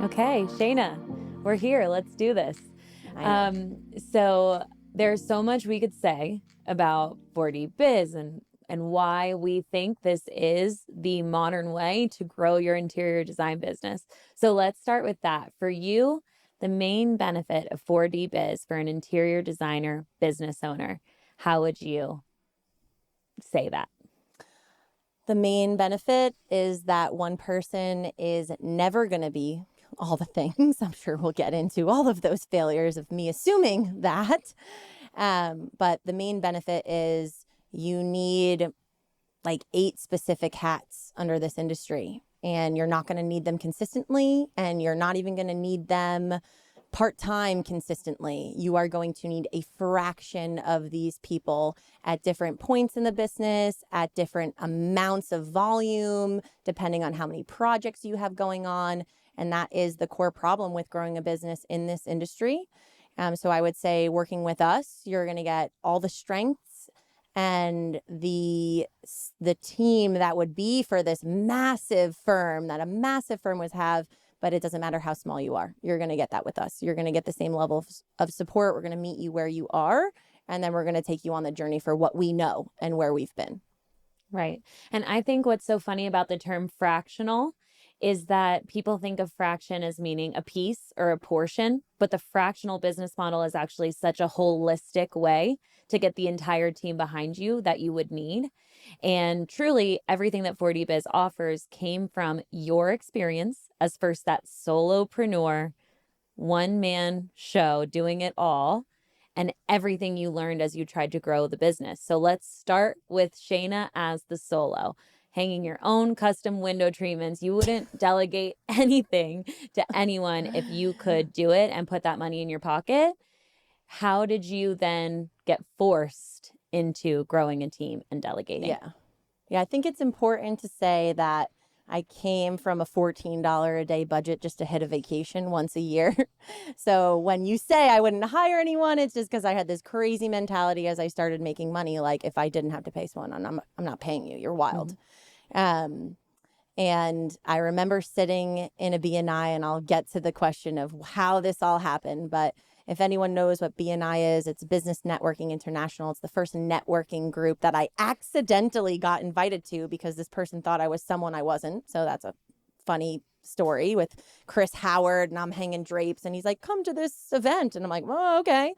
Okay, Shayna, we're here. Let's do this. So there's so much we could say about 4D Biz and why we think this is the modern way to grow your interior design business. So let's start with that. For you, the main benefit of 4D Biz for an interior designer business owner, how would you say that? The main benefit is that one person is never going to be all the things. I'm sure we'll get into all of those failures of me assuming that. But the main benefit is you need like 8 specific hats under this industry, and you're not going to need them consistently, and you're not even going to need them part-time consistently. You are going to need a fraction of these people at different points in the business, at different amounts of volume, depending on how many projects you have going on. And that is the core problem with growing a business in this industry. So I would say working with us, you're going to get all the strengths and the team that would be for this massive firm that a massive firm would have. But it doesn't matter how small you are. You're going to get that with us. You're going to get the same level of support. We're going to meet you where you are. And then we're going to take you on the journey for what we know and where we've been. Right. And I think what's so funny about the term fractional is that people think of fraction as meaning a piece or a portion, but the fractional business model is actually such a holistic way to get the entire team behind you that you would need. And truly, everything that 4D Biz offers came from your experience as first that solopreneur, one-man show doing it all, and everything you learned as you tried to grow the business. So let's start with Shayna as the solo. Hanging your own custom window treatments. You wouldn't delegate anything to anyone if you could do it and put that money in your pocket. How did you then get forced into growing a team and delegating? Yeah, I think it's important to say that I came from a $14 a day budget just to hit a vacation once a year. So when you say I wouldn't hire anyone, it's just because I had this crazy mentality as I started making money. Like, if I didn't have to pay someone, I'm not paying you. You're wild. And I remember sitting in a BNI, and I'll get to the question of how this all happened. But if anyone knows what BNI is, it's Business Networking International. It's the first networking group that I accidentally got invited to because this person thought I was someone I wasn't. So that's a funny story with Chris Howard, and I'm hanging drapes, and he's like, come to this event. And I'm like, oh, okay.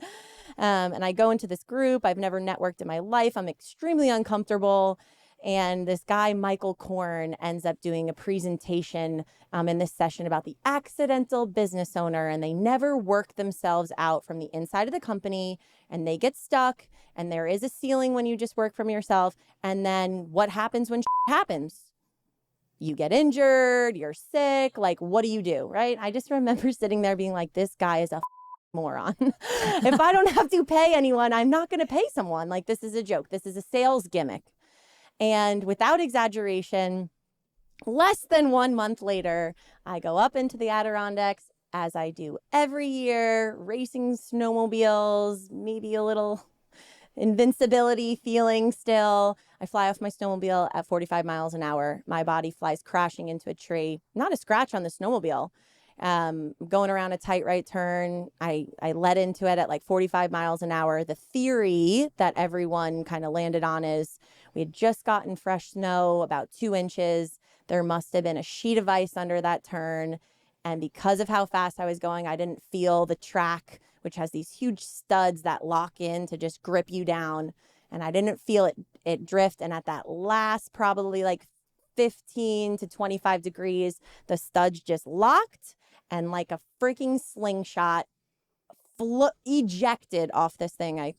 And I go into this group. I've never networked in my life. I'm extremely uncomfortable. And this guy, Michael Korn, ends up doing a presentation in this session about the accidental business owner, and they never work themselves out from the inside of the company, and they get stuck, and there is a ceiling when you just work from yourself. And then what happens when happens? You get injured, you're sick, like, what do you do, right? I just remember sitting there being like, this guy is a moron. If I don't have to pay anyone, I'm not going to pay someone. Like, this is a joke. This is a sales gimmick. And without exaggeration, less than 1 month later, I go up into the Adirondacks, as I do every year, racing snowmobiles, maybe a little invincibility feeling still. I fly off my snowmobile at 45 miles an hour. My body flies crashing into a tree. Not a scratch on the snowmobile. Going around a tight right turn, I led into it at like 45 miles an hour. The theory that everyone kind of landed on is we had just gotten fresh snow, about 2 inches. There must have been a sheet of ice under that turn. And because of how fast I was going, I didn't feel the track, which has these huge studs that lock in to just grip you down. And I didn't feel it drift. And at that last, probably like 15 to 25 degrees, the studs just locked, and like a freaking slingshot ejected off this thing.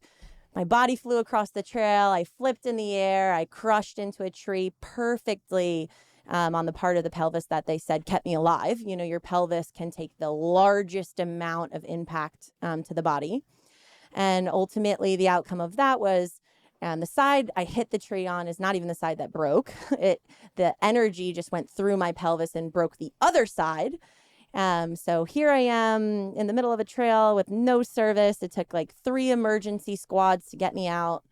My body flew across the trail. I flipped in the air. I crushed into a tree perfectly on the part of the pelvis that they said kept me alive. You know, your pelvis can take the largest amount of impact to the body. And ultimately, the outcome of that was the side I hit the tree on is not even the side that broke. The energy just went through my pelvis and broke the other side. So here I am in the middle of a trail with no service. It took like 3 emergency squads to get me out.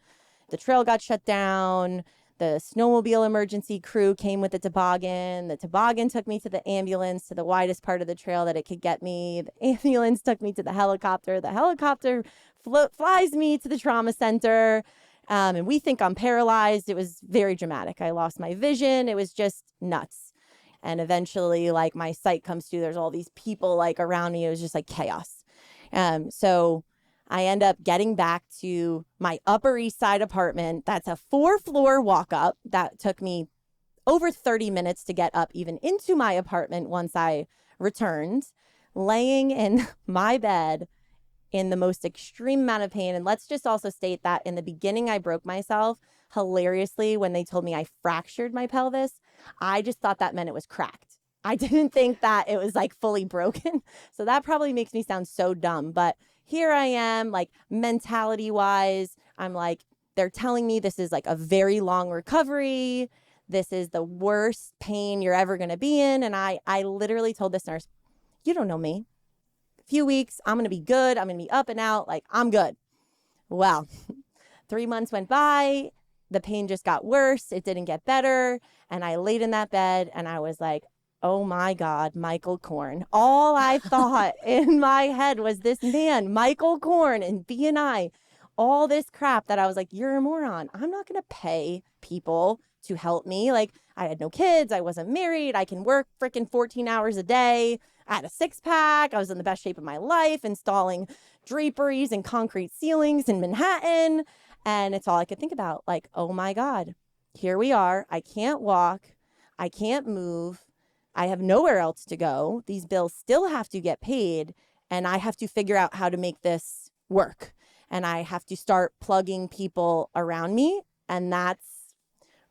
the trail got shut down. The snowmobile emergency crew came with the toboggan. The toboggan took me to the ambulance, to the widest part of the trail that it could get me. The ambulance took me to the helicopter. The helicopter flies me to the trauma center. And we think I'm paralyzed. It was very dramatic. I lost my vision. It was just nuts. And eventually, like, my sight comes through. There's all these people like around me. It was just like chaos. So I end up getting back to my Upper East Side apartment. That's a 4-floor walk up. That took me over 30 minutes to get up even into my apartment once I returned, laying in my bed in the most extreme amount of pain. And let's just also state that in the beginning, I broke myself. Hilariously, when they told me I fractured my pelvis, I just thought that meant it was cracked. I didn't think that it was like fully broken. So that probably makes me sound so dumb. But here I am, like, mentality wise, I'm like, they're telling me this is like a very long recovery. This is the worst pain you're ever going to be in. And I literally told this nurse, you don't know me. A few weeks, I'm going to be good. I'm going to be up and out. Like, I'm good. Well, 3 months went by. The pain just got worse. It didn't get better. And I laid in that bed and I was like, oh my God, Michael Korn. All I thought in my head was this man, Michael Korn and BNI, all this crap that I was like, you're a moron. I'm not going to pay people to help me. Like, I had no kids. I wasn't married. I can work freaking 14 hours a day. I had a 6-pack. I was in the best shape of my life, installing draperies and concrete ceilings in Manhattan. And it's all I could think about. Like, oh my God, here we are. I can't walk. I can't move. I have nowhere else to go. These bills still have to get paid. And I have to figure out how to make this work. And I have to start plugging people around me. And that's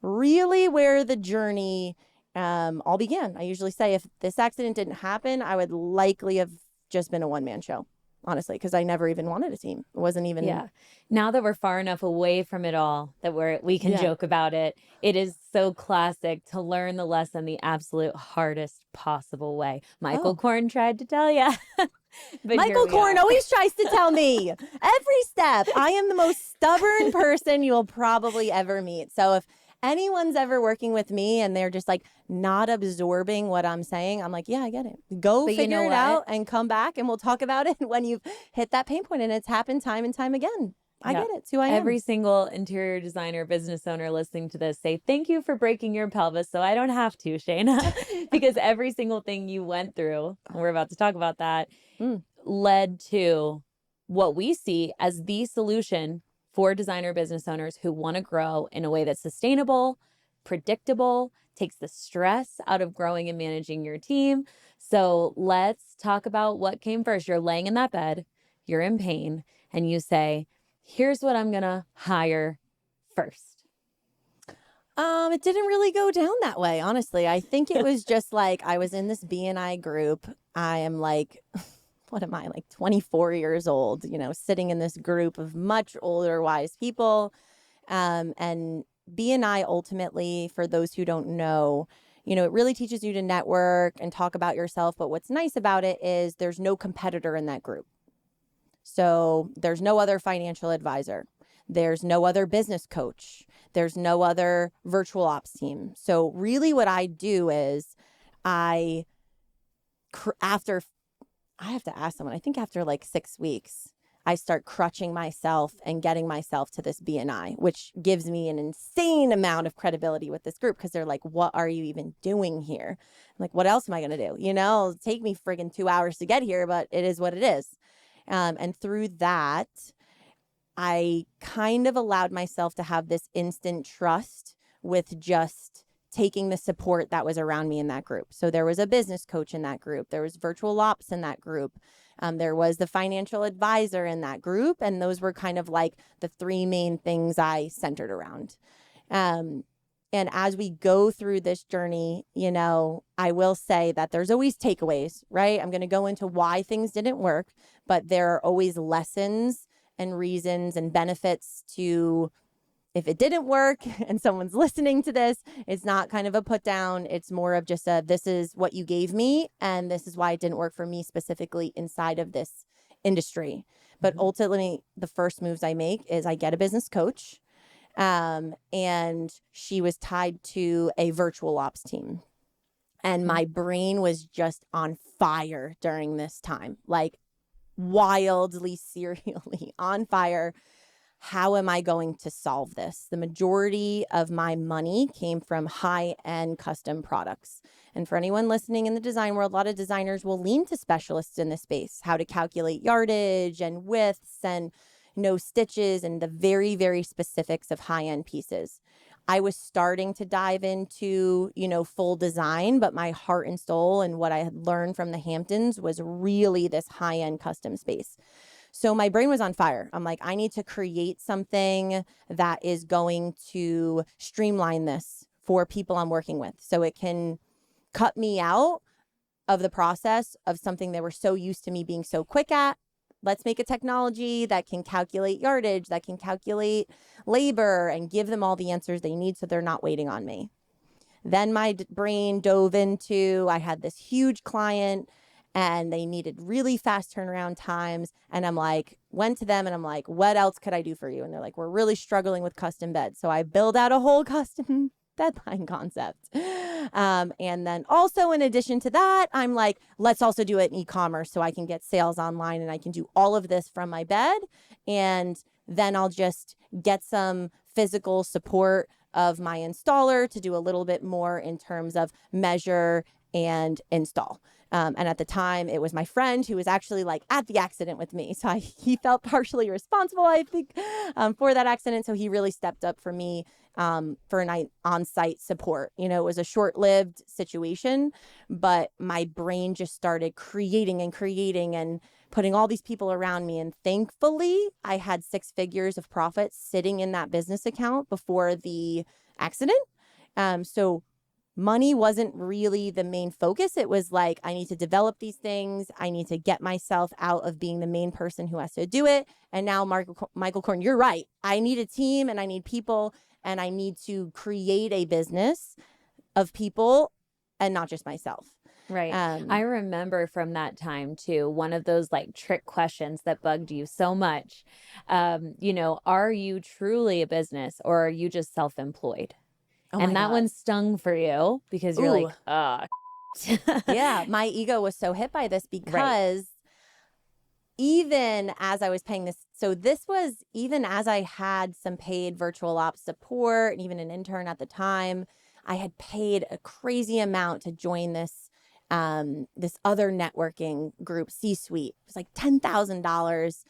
really where the journey all began. I usually say if this accident didn't happen, I would likely have just been a one-man show, honestly, because I never even wanted a team. It wasn't even. Yeah. Now that we're far enough away from it all that we can joke about it, it is so classic to learn the lesson the absolute hardest possible way. Michael Korn tried to tell you. Michael Korn always tries to tell me every step. I am the most stubborn person you'll probably ever meet. So if anyone's ever working with me and they're just like not absorbing what I'm saying, I'm like, yeah, I get it. Go figure it out and come back and we'll talk about it when you've hit that pain point. And it's happened time and time again. I get it. It's who I am. Every single interior designer, business owner listening to this, say, thank you for breaking your pelvis so I don't have to, Shayna, because every single thing you went through, and we're about to talk about that, led to what we see as the solution for designer business owners who want to grow in a way that's sustainable, predictable, takes the stress out of growing and managing your team. So let's talk about what came first. You're laying in that bed, you're in pain, and you say, here's what I'm going to hire first. It didn't really go down that way, honestly. I think it was just like I was in this BNI group. I am like, what am I, like 24 years old, sitting in this group of much older, wise people. And BNI ultimately, for those who don't know, it really teaches you to network and talk about yourself. But what's nice about it is there's no competitor in that group. So there's no other financial advisor. There's no other business coach. There's no other virtual ops team. So really what I do is I have to ask someone, I think after like 6 weeks, I start crutching myself and getting myself to this BNI, which gives me an insane amount of credibility with this group because they're like, what are you even doing here? I'm like, what else am I going to do? It'll take me friggin' 2 hours to get here, but it is what it is. And through that, I kind of allowed myself to have this instant trust with just taking the support that was around me in that group. So there was a business coach in that group. There was virtual ops in that group. There was the financial advisor in that group. And those were kind of like the 3 main things I centered around. And as we go through this journey, I will say that there's always takeaways, right? I'm going to go into why things didn't work, but there are always lessons and reasons and benefits to if it didn't work and someone's listening to this, it's not kind of a put down. It's more of just this is what you gave me. And this is why it didn't work for me specifically inside of this industry. But ultimately, the first moves I make is I get a business coach. And she was tied to a virtual ops team. And my brain was just on fire during this time, like wildly, serially on fire. How am I going to solve this? The majority of my money came from high-end custom products. And for anyone listening in the design world, a lot of designers will lean to specialists in this space, how to calculate yardage and widths and stitches and the very, very specifics of high-end pieces. I was starting to dive into, full design, but my heart and soul and what I had learned from the Hamptons was really this high-end custom space. So my brain was on fire. I'm like, I need to create something that is going to streamline this for people I'm working with so it can cut me out of the process of something they were so used to me being so quick at. Let's make a technology that can calculate yardage, that can calculate labor, and give them all the answers they need so they're not waiting on me. Then my brain dove into, I had this huge client and they needed really fast turnaround times. And I'm like, went to them and I'm like, what else could I do for you? And they're like, we're really struggling with custom beds. So I build out a whole custom deadline concept. And then also in addition to that, I'm like, let's also do it in e-commerce so I can get sales online and I can do all of this from my bed. And then I'll just get some physical support of my installer to do a little bit more in terms of measure and install. And at the time, it was my friend who was actually like at the accident with me. So he felt partially responsible, I think, for that accident. So he really stepped up for me for an on-site support. It was a short-lived situation, but my brain just started creating and putting all these people around me. And thankfully, I had 6 figures of profits sitting in that business account before the accident. So money wasn't really the main focus. It was like, I need to develop these things. I need to get myself out of being the main person who has to do it. And now, Michael Korn, you're right. I need a team and I need people and I need to create a business of people and not just myself. Right. I remember from that time too, one of those like trick questions that bugged you so much. Are you truly a business or are you just self-employed? Oh and my that God. one stung for you because you're Ooh. like, oh, yeah, my ego was so hit by this because even as I was paying this, so this was even as I had some paid virtual ops support and even an intern at the time, I had paid a crazy amount to join this this other networking group, C-Suite. It was like $10,000.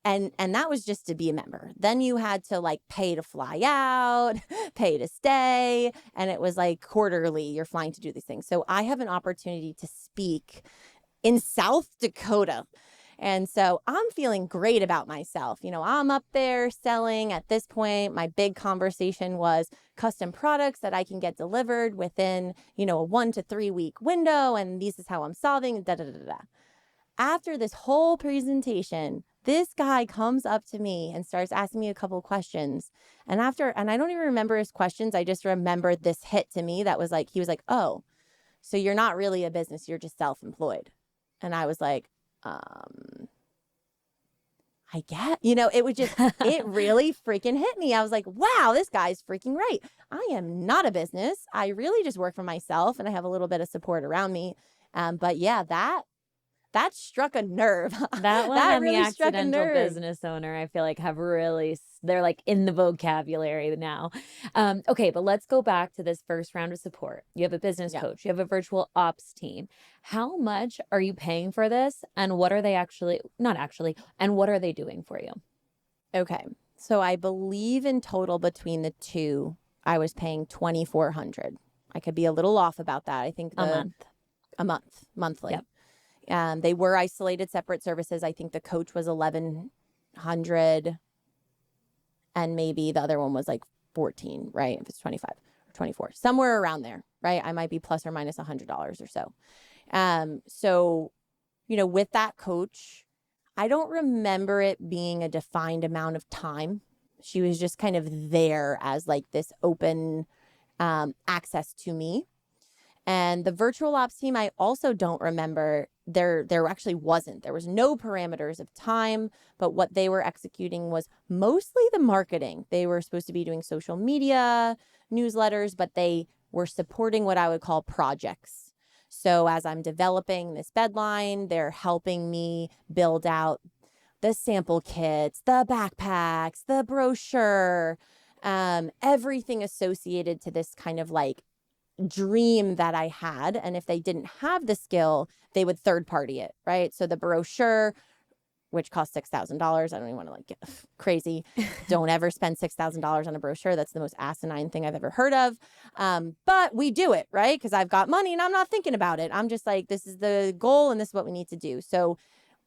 And that was just to be a member. Then you had to like pay to fly out, pay to stay, and it was like quarterly you're flying to do these things. So I have an opportunity to speak in South Dakota. And so I'm feeling great about myself. I'm up there selling. At this point, my big conversation was custom products that I can get delivered within, a 1 to 3 week window. And this is how I'm solving. After this whole presentation, this guy comes up to me and starts asking me a couple of questions. And I don't even remember his questions. I just remembered this hit to me that was like, he was like, oh, so you're not really a business. You're just self-employed. And I was like, I get, it would just, it really freaking hit me. I was like, wow, this guy's freaking right. I am not a business. I really just work for myself and I have a little bit of support around me. But yeah, that struck a nerve. That one that and really the struck a accidental nerve. business owner, I feel like they're like in the vocabulary now. Okay, but let's go back to this first round of support. You have a business coach, you have a virtual ops team. How much are you paying for this? And what are they and what are they doing for you? Okay. So I believe in total between the two, I was paying $2,400. I could be a little off about that. I think a month, monthly. Yep. They were isolated separate services. I think the coach was $1,100 and maybe the other one was like 14, right? If it's 25 or 24, somewhere around there, right? I might be plus or minus $100 or so. So, with that coach, I don't remember it being a defined amount of time. She was just kind of there as like this open access to me. And the virtual ops team, I also don't remember. There actually wasn't. There was no parameters of time, but what they were executing was mostly the marketing. They were supposed to be doing social media, newsletters, but they were supporting what I would call projects. So as I'm developing this bedline, they're helping me build out the sample kits, the backpacks, the brochure, everything associated to this kind of like dream that I had. And if they didn't have the skill, they would third party it, right? So the brochure, which cost $6,000. I don't even want to like get crazy. Don't ever spend $6,000 on a brochure. That's the most asinine thing I've ever heard of. But we do it, right? Because I've got money and I'm not thinking about it. I'm just like, this is the goal and this is what we need to do. So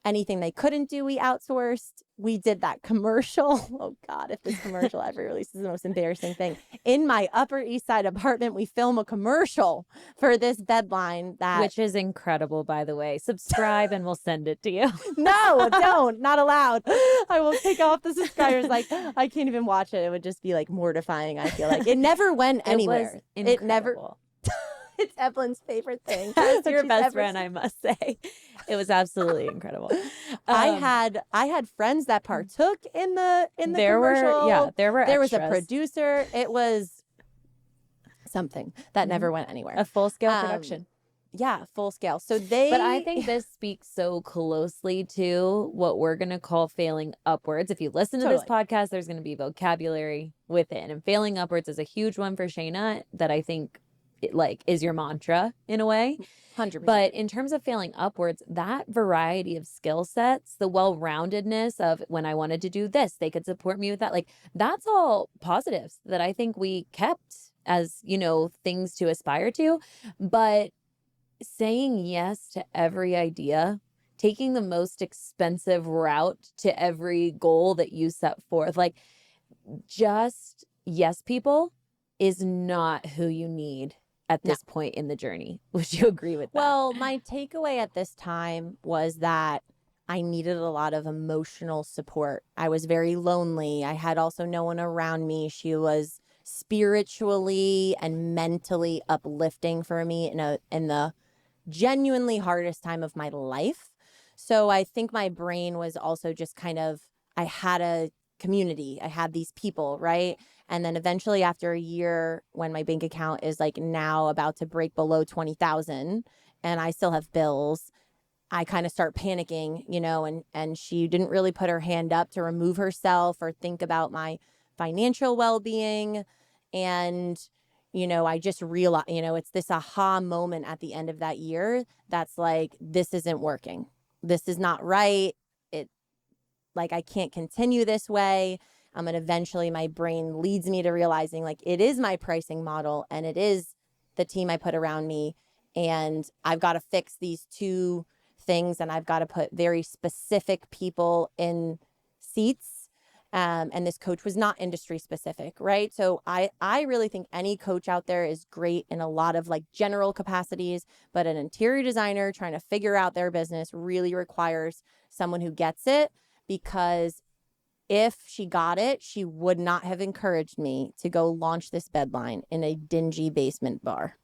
anything they couldn't do, we outsourced. We did that commercial. Oh God, if this commercial ever releases, the most embarrassing thing. In my Upper East Side apartment, we film a commercial for this bedline which is incredible, by the way. Subscribe and we'll send it to you. No, don't. Not allowed. I will take off the subscribers. Like, I can't even watch it. It would just be like mortifying, I feel like. It never went anywhere. It never. It's Evelyn's favorite thing. As your best friend, I must say. It was absolutely incredible. I had friends that partook in the commercial. There was a producer. It was something that never went anywhere. A full-scale production. Yeah, full scale. But I think this speaks so closely to what we're going to call failing upwards. If you listen to this podcast, there's going to be vocabulary with it. And failing upwards is a huge one for Shayna that I think is your mantra in a way. 100%. But in terms of failing upwards, that variety of skill sets, the well-roundedness of when I wanted to do this, they could support me with that. Like, that's all positives that I think we kept as, things to aspire to. But saying yes to every idea, taking the most expensive route to every goal that you set forth, like, just yes people is not who you need at this point in the journey. Would you agree with that? Well, my takeaway at this time was that I needed a lot of emotional support. I was very lonely. I had also no one around me. She was spiritually and mentally uplifting for me in the genuinely hardest time of my life. So I think my brain was also just kind of, I had a community. I had these people, right? And then eventually after a year, when my bank account is like now about to break below 20,000 and I still have bills, I kind of start panicking, and she didn't really put her hand up to remove herself or think about my financial well-being. And, I just realized, it's this aha moment at the end of that year that's like, this isn't working. This is not right. I can't continue this way. And eventually my brain leads me to realizing like it is my pricing model and it is the team I put around me. And I've got to fix these two things and I've got to put very specific people in seats. And this coach was not industry specific, right? So I really think any coach out there is great in a lot of like general capacities, but an interior designer trying to figure out their business really requires someone who gets it, because if she got it, she would not have encouraged me to go launch this bedline in a dingy basement bar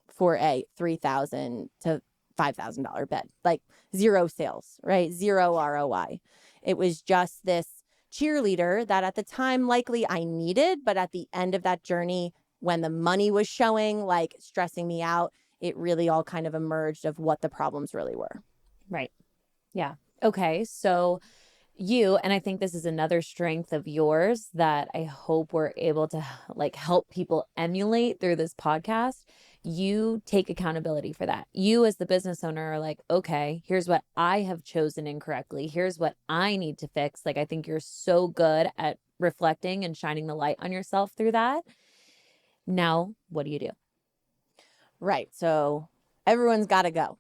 for a $3,000 to $5,000 bed. Like zero sales, right? Zero ROI. It was just this cheerleader that at the time likely I needed, but at the end of that journey, when the money was showing, like stressing me out, it really all kind of emerged of what the problems really were. Right. Yeah. Okay. So and I think this is another strength of yours that I hope we're able to help people emulate through this podcast. You take accountability for that. You as the business owner are like, okay, here's what I have chosen incorrectly. Here's what I need to fix. I think you're so good at reflecting and shining the light on yourself through that. Now, what do you do? Right. So everyone's got to go.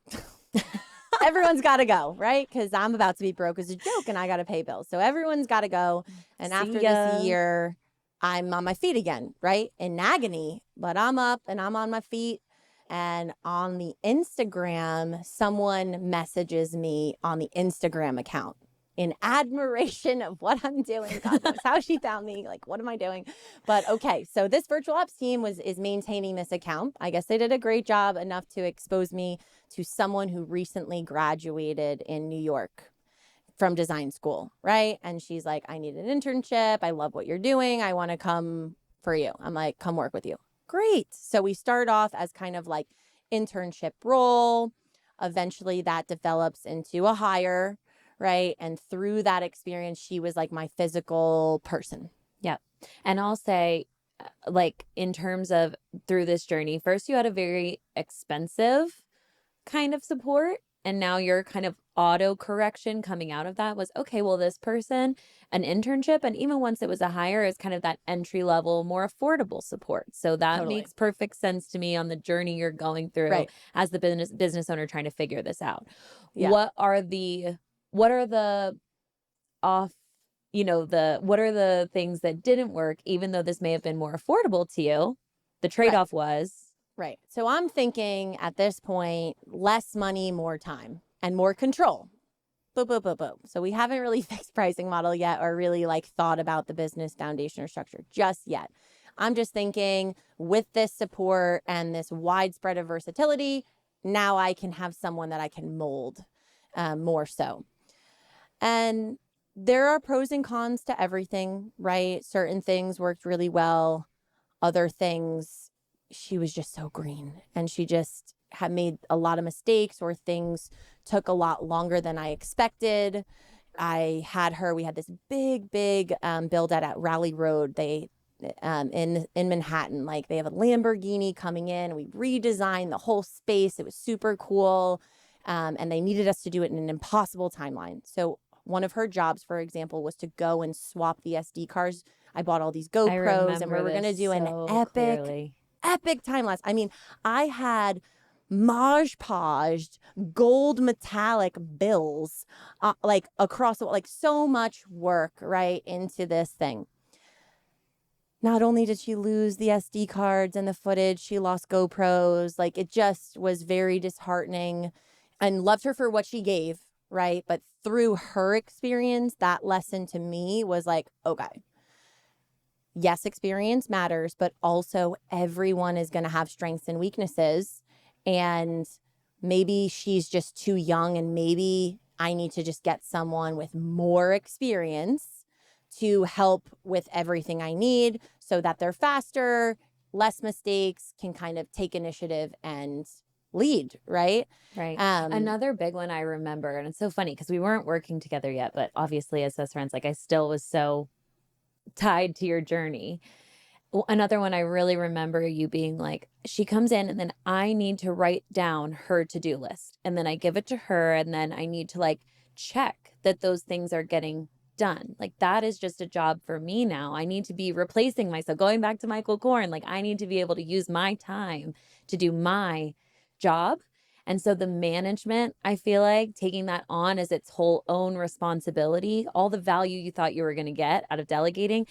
Everyone's got to go, right? Because I'm about to be broke as a joke and I got to pay bills. So everyone's got to go. And after this year, I'm on my feet again, right? In agony, but I'm up and I'm on my feet. And on the Instagram, someone messages me on the Instagram account. in admiration of what I'm doing. God knows how she found me. Like, what am I doing? But okay, so this virtual ops team is maintaining this account. I guess they did a great job, enough to expose me to someone who recently graduated in New York from design school, right? And she's like, I need an internship. I love what you're doing. I want to come for you. I'm like, come work with you. Great. So we start off as kind of like internship role. Eventually that develops into a hire, right? And through that experience, she was like my physical person. Yep. And I'll say, like, in terms of through this journey, first you had a very expensive kind of support. And now your kind of auto correction coming out of that was, okay, well, this person, an internship, and even once it was a hire, is kind of that entry level, more affordable support. So that Totally. makes perfect sense to me on the journey you're going through Right. as the business owner trying to figure this out. Yeah. What are the off, what are the things that didn't work, even though this may have been more affordable to you? The trade-off was. Right. So I'm thinking at this point, less money, more time, and more control. Boom, boom, boom, boom. So we haven't really fixed pricing model yet, or really like thought about the business foundation or structure just yet. I'm just thinking with this support and this widespread of versatility, now I can have someone that I can mold more so. And there are pros and cons to everything, right? Certain things worked really well. Other things, she was just so green, and she just had made a lot of mistakes, or things took a lot longer than I expected. We had this big build out at Raleigh Road. They in Manhattan, like they have a Lamborghini coming in. We redesigned the whole space. It was super cool. And they needed us to do it in an impossible timeline. So one of her jobs, for example, was to go and swap the SD cards. I bought all these GoPros, and we were going to do an epic time lapse. I mean, I had Mod Podged gold metallic bills like across the, like, so much work right into this thing. Not only did she lose the SD cards and the footage, she lost GoPros. Like, it just was very disheartening, and loved her for what she gave, right? But through her experience, that lesson to me was like, okay, yes, experience matters, but also everyone is going to have strengths and weaknesses. And maybe she's just too young, and maybe I need to just get someone with more experience to help with everything I need, so that they're faster, less mistakes, can kind of take initiative and lead, right? Right. Another big one I remember, and it's so funny because we weren't working together yet, but obviously as best friends, like, I still was so tied to your journey. Another one I really remember you being like, she comes in and then I need to write down her to-do list, and then I give it to her, and then I need to like check that those things are getting done. Like, that is just a job for me now. I need to be replacing myself, going back to Michael Korn. Like, I need to be able to use my time to do my job. And so the management, I feel like taking that on as its whole own responsibility, all the value you thought you were going to get out of delegating,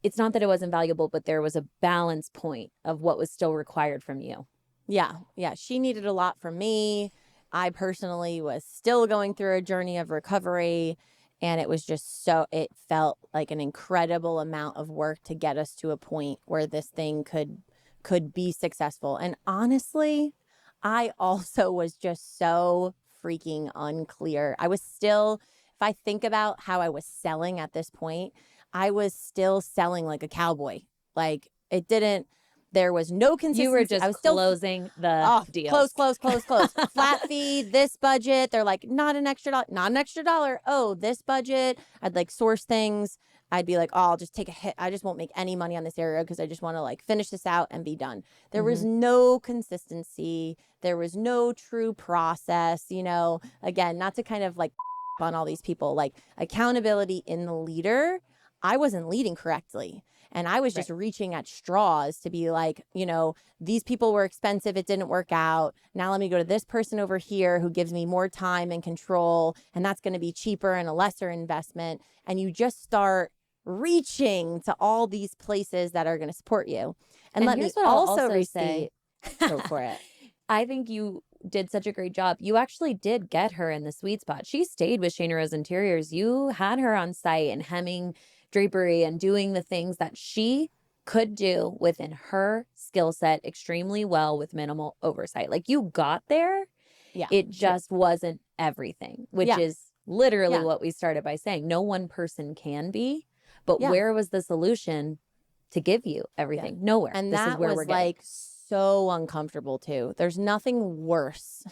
it's not that it wasn't valuable, but there was a balance point of what was still required from you. Yeah. She needed a lot from me. I personally was still going through a journey of recovery, and it was just it felt like an incredible amount of work to get us to a point where this thing could be successful. And honestly, I also was just so freaking unclear. I was still, if I think about how I was selling at this point, I was still selling like a cowboy. Like, there was no consistency. You were just I was closing the deals. Close. Flat fee, this budget. They're like, not an extra dollar. Oh, this budget. I'd like source things. I'd be like, oh, I'll just take a hit. I just won't make any money on this area because I just want to like finish this out and be done. There was no consistency. There was no true process, again, not to kind of like on all these people, like accountability in the leader. I wasn't leading correctly. And I was just reaching at straws to be like, these people were expensive. It didn't work out. Now let me go to this person over here who gives me more time and control. And that's going to be cheaper and a lesser investment. And you just start reaching to all these places that are going to support you. And let me also restate. say. Go for it. I think you did such a great job. You actually did get her in the sweet spot. She stayed with Shayna Rose Interiors. You had her on site and hemming drapery and doing the things that she could do within her skill set extremely well with minimal oversight. Like you got there, Yeah. it just wasn't everything, which Yeah. is literally Yeah. what we started by saying. No one person can be, but Yeah. where was the solution to give you everything? Nowhere. And this is that where we're was getting. like so uncomfortable too. There's nothing worse.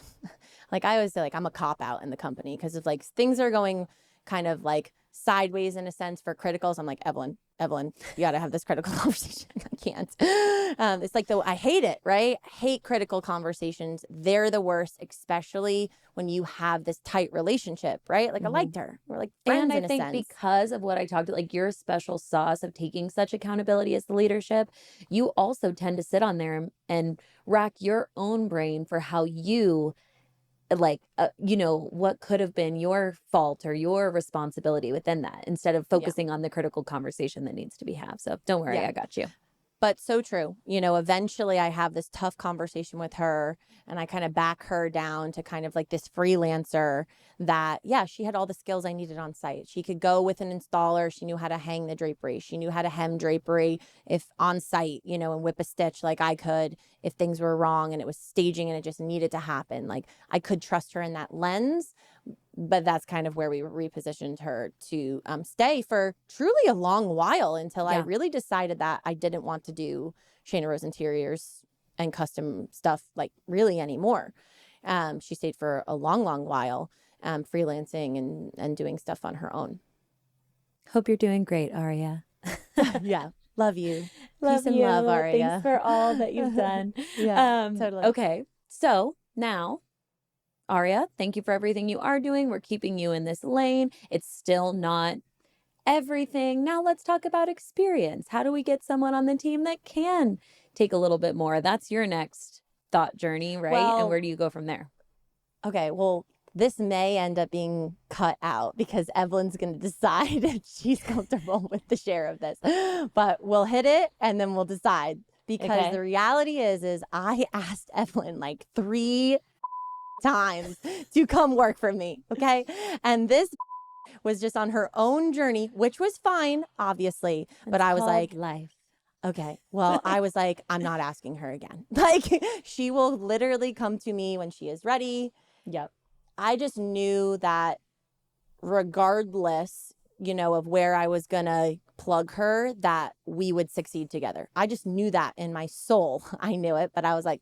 Like I always say, like I'm a cop out in the company because if like things are going kind of like sideways in a sense for criticals, I'm like, Evelyn, you got to have this critical conversation. I can't. It's like, I hate it, right? I hate critical conversations. They're the worst, especially when you have this tight relationship, right? Like I liked her. We're like friends And I in a think sense. because of what I talked about, like your special sauce of taking such accountability as the leadership, you also tend to sit on there and rack your own brain for how you like what could have been your fault or your responsibility within that instead of focusing on the critical conversation that needs to be had. So don't worry, I got you. But so true. Eventually I have this tough conversation with her and I kind of back her down to kind of like this freelancer that, yeah, she had all the skills I needed on site. She could go with an installer. She knew how to hang the drapery. She knew how to hem drapery if on site, and whip a stitch like I could if things were wrong and it was staging and it just needed to happen. Like I could trust her in that lens. But that's kind of where we repositioned her to stay for truly a long while until I really decided that I didn't want to do Shayna Rose Interiors and custom stuff like really anymore. She stayed for a long, long while freelancing and doing stuff on her own. Hope you're doing great, Aria. Yeah. Love you. Love Peace and you. love, Aria. Thanks for all that you've done. Totally. Okay. So now, Aria, thank you for everything you are doing. We're keeping you in this lane. It's still not everything. Now let's talk about experience. How do we get someone on the team that can take a little bit more? That's your next thought journey, right? Well, and where do you go from there? Okay, well, this may end up being cut out because Evelyn's going to decide if she's comfortable with the share of this. But we'll hit it and then we'll decide. Because the reality is I asked Evelyn like 3 times to come work for me. Okay. And this was just on her own journey, which was fine, obviously. But I was like, life. Okay. Well, I was like, I'm not asking her again. Like she will literally come to me when she is ready. Yep. I just knew that regardless, of where I was going to plug her, that we would succeed together. I just knew that in my soul. I knew it, but I was like,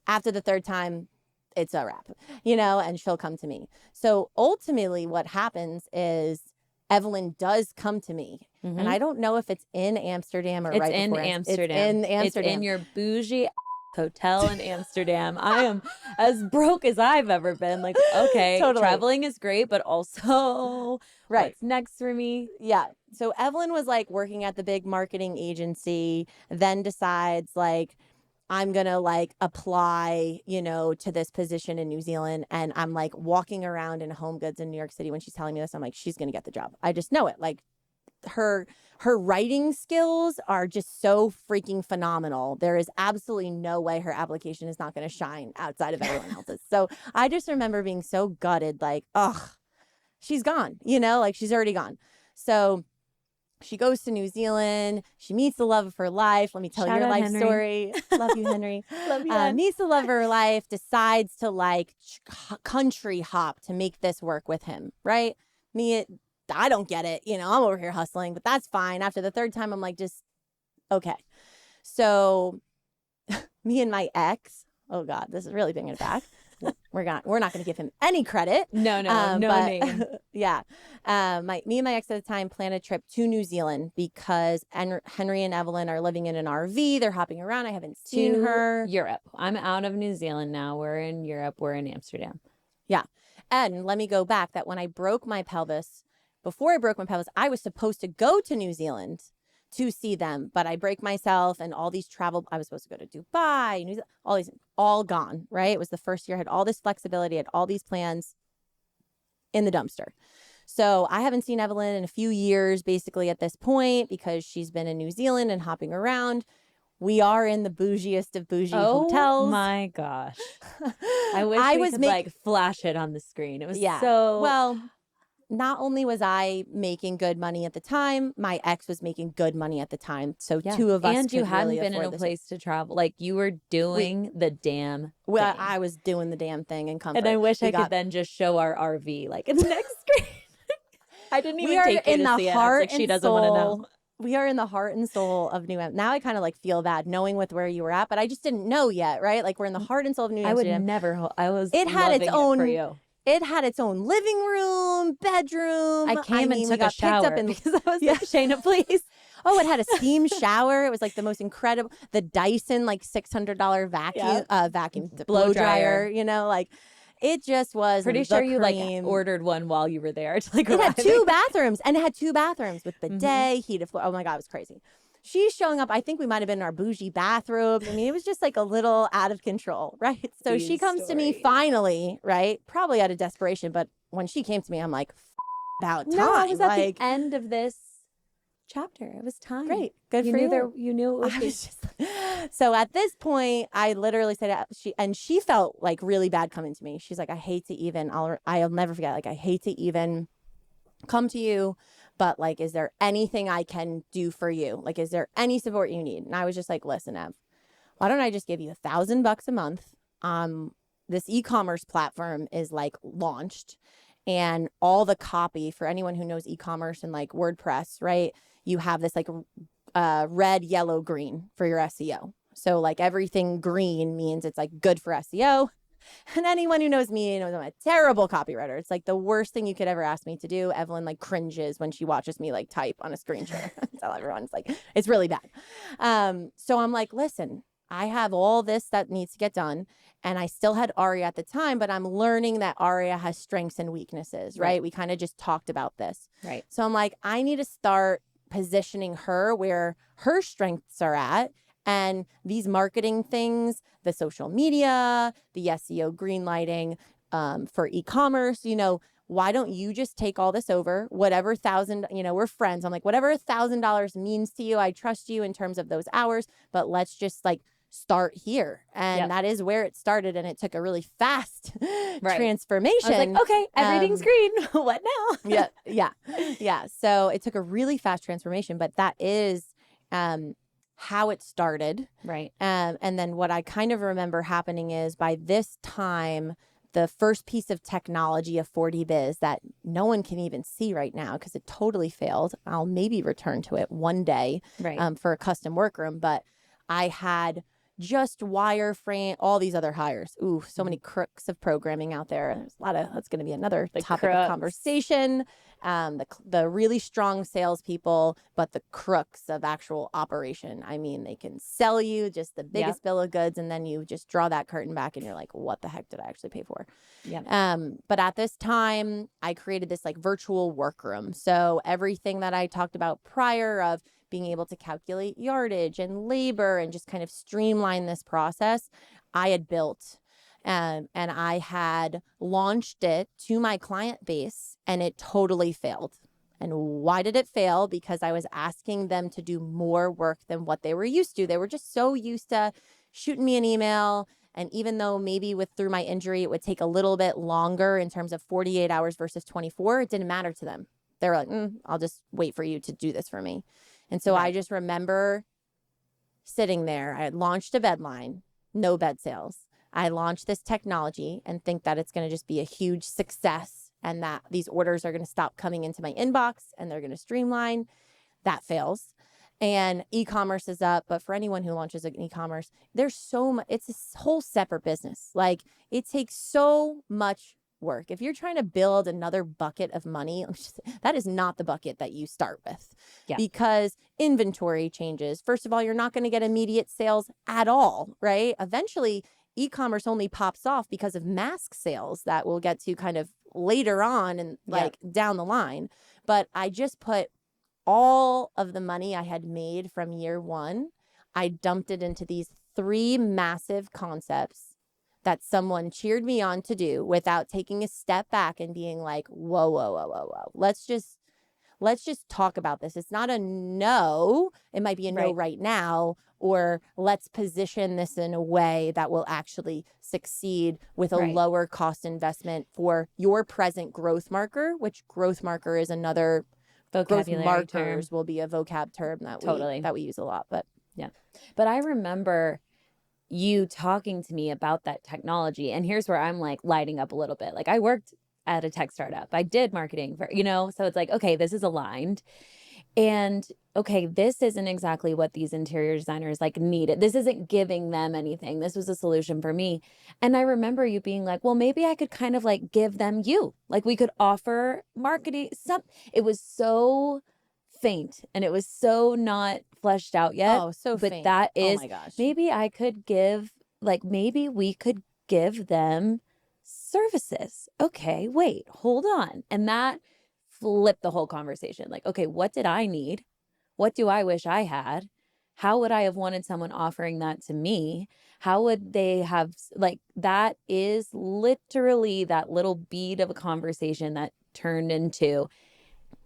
after the 3rd time, it's a wrap, and she'll come to me. So ultimately what happens is Evelyn does come to me. Mm-hmm. And I don't know if it's in Amsterdam or it's right in before Amsterdam. It's in Amsterdam. It's in your bougie hotel in Amsterdam. I am as broke as I've ever been. Like, okay, traveling is great, but also what's next for me? Yeah. So Evelyn was like working at the big marketing agency, then decides like, I'm going to like apply, to this position in New Zealand. And I'm like walking around in Home Goods in New York City when she's telling me this. I'm like, she's going to get the job. I just know it. Like her writing skills are just so freaking phenomenal. There is absolutely no way her application is not going to shine outside of everyone else's. So I just remember being so gutted, like, oh, she's gone, like she's already gone. So she goes to New Zealand. She meets the love of her life. Let me tell your life story. Love you, Henry. Love you. Meets the love of her life, decides to like country hop to make this work with him, right? I don't get it. I'm over here hustling, but that's fine. After the 3rd time, I'm like, just okay. So me and my ex, oh God, this is really bringing it back. We're not going to give him any credit. No name. Yeah. Me and my ex at the time planned a trip to New Zealand because Henry and Evelyn are living in an RV. They're hopping around. I haven't seen her. Europe. I'm out of New Zealand now. We're in Europe. We're in Amsterdam. Yeah. And let me go back that when I broke my pelvis, before I broke my pelvis, I was supposed to go to New Zealand to see them, but I break myself and all these travel. I was supposed to go to Dubai, New Zealand, all gone, right? It was the first year I had all this flexibility, I had all these plans in the dumpster. So I haven't seen Evelyn in a few years, basically at this point, because she's been in New Zealand and hopping around. We are in the bougiest of bougie Oh hotels. my gosh. I wish we could like flash it on the screen. It was so well. Not only was I making good money at the time, my ex was making good money at the time. So two of us and you could hadn't really been in a afford place to travel. Like you were doing the damn Well, thing. I was doing the damn thing in comfort. And I wish I could then just show our RV like in the next screen. I didn't even take you to see it. I was like, she doesn't want to know. We are in the heart and soul of New Amsterdam. Now I kind of like feel bad knowing with where you were at, but I just didn't know yet, right? Like we're in the heart and soul of New Amsterdam. I would never. I was. It had its own. For you. It had its own living room, bedroom. I came and took a shower because I was like, Shayna, please. Oh, it had a steam shower. It was like the most incredible. The Dyson like $600 vacuum blow dryer. You know, like it just was. Pretty sure you like ordered one while you were there. To, like, it had 2 bathrooms, and it had 2 bathrooms with bidet, heated floor. Oh my God, it was crazy. She's showing up. I think we might have been in our bougie bathrobe. I mean, it was just like a little out of control, right? So she comes to me finally, right? Probably out of desperation. But when she came to me, I'm like, about time. No, I was at the end of this chapter. It was time. Great. Good for you. You knew it was So at this point, I literally said, she felt like really bad coming to me. She's like, I hate to even, I'll never forget. Like, I hate to even come to you. But like, is there anything I can do for you? Like, is there any support you need? And I was just like, listen, Ev, why don't I just give you $1,000 a month? This e-commerce platform is like launched, and all the copy for anyone who knows e-commerce and like WordPress, right? You have this like red, yellow, green for your SEO. So like everything green means it's like good for SEO. And anyone who knows me knows I'm a terrible copywriter. It's like the worst thing you could ever ask me to do. Evelyn like cringes when she watches me like type on a screen share. Tell everyone it's like, it's really bad. So I'm like, listen, I have all this that needs to get done. And I still had Aria at the time, but I'm learning that Aria has strengths and weaknesses, right? We kind of just talked about this. Right. So I'm like, I need to start positioning her where her strengths are at. And these marketing things, the social media, the SEO greenlighting for e-commerce, you know, why don't you just take all this over? Whatever we're friends. I'm like, whatever $1,000 means to you, I trust you in terms of those hours, but let's just like start here. And that is where it started. And it took a really fast transformation. I was like, okay, everything's green. What now? Yeah. So it took a really fast transformation, but that is how it started. Right. And then what I kind of remember happening is by this time, the first piece of technology of 40Biz that no one can even see right now because it totally failed. I'll maybe return to it one day for a custom workroom, but I had just wireframe, all these other hires. Ooh, so many crooks of programming out there. There's a lot of, that's going to be another topic of conversation. The really strong salespeople, but the crooks of actual operation. I mean, they can sell you just the biggest bill of goods, and then you just draw that curtain back and you're like, what the heck did I actually pay for? But at this time, I created this like virtual workroom. So everything that I talked about prior of being able to calculate yardage and labor and just kind of streamline this process, I had built. And I had launched it to my client base, and it totally failed. And why did it fail? Because I was asking them to do more work than what they were used to. They were just so used to shooting me an email. And even though maybe through my injury, it would take a little bit longer in terms of 48 hours versus 24, it didn't matter to them. They were like, I'll just wait for you to do this for me. And so I just remember sitting there. I had launched a bed line, no bed sales. I launched this technology and think that it's going to just be a huge success and that these orders are going to stop coming into my inbox and they're going to streamline. That fails. And e-commerce is up. But for anyone who launches an e-commerce, there's so much, it's a whole separate business. Like it takes so much work. If you're trying to build another bucket of money, that is not the bucket that you start with because inventory changes. First of all, you're not going to get immediate sales at all, right? Eventually, e-commerce only pops off because of mask sales that we'll get to kind of later on and like down the line. But I just put all of the money I had made from year one, I dumped it into these 3 massive concepts that someone cheered me on to do without taking a step back and being like, whoa. let's just talk about this. It's not a no. It might be a no right now, or let's position this in a way that will actually succeed with a lower cost investment for your present growth marker, which growth marker is another growth markers will be a vocab term that we use a lot. But yeah. But I remember you talking to me about that technology. And here's where I'm like lighting up a little bit. Like I worked at a tech startup. I did marketing for, so it's like, okay, this is aligned. And okay, this isn't exactly what these interior designers like needed. This isn't giving them anything. This was a solution for me. And I remember you being like, well, maybe I could kind of like give them you. Like we could offer marketing. It was so faint and it was so not fleshed out yet. Oh, so but faint. That is, oh my gosh. maybe I could give, like maybe we could give them services. Okay, wait, hold on. And that flipped the whole conversation. Like, okay, what did I need? What do I wish I had? How would I have wanted someone offering that to me? How would they have, like, that is literally that little bead of a conversation that turned into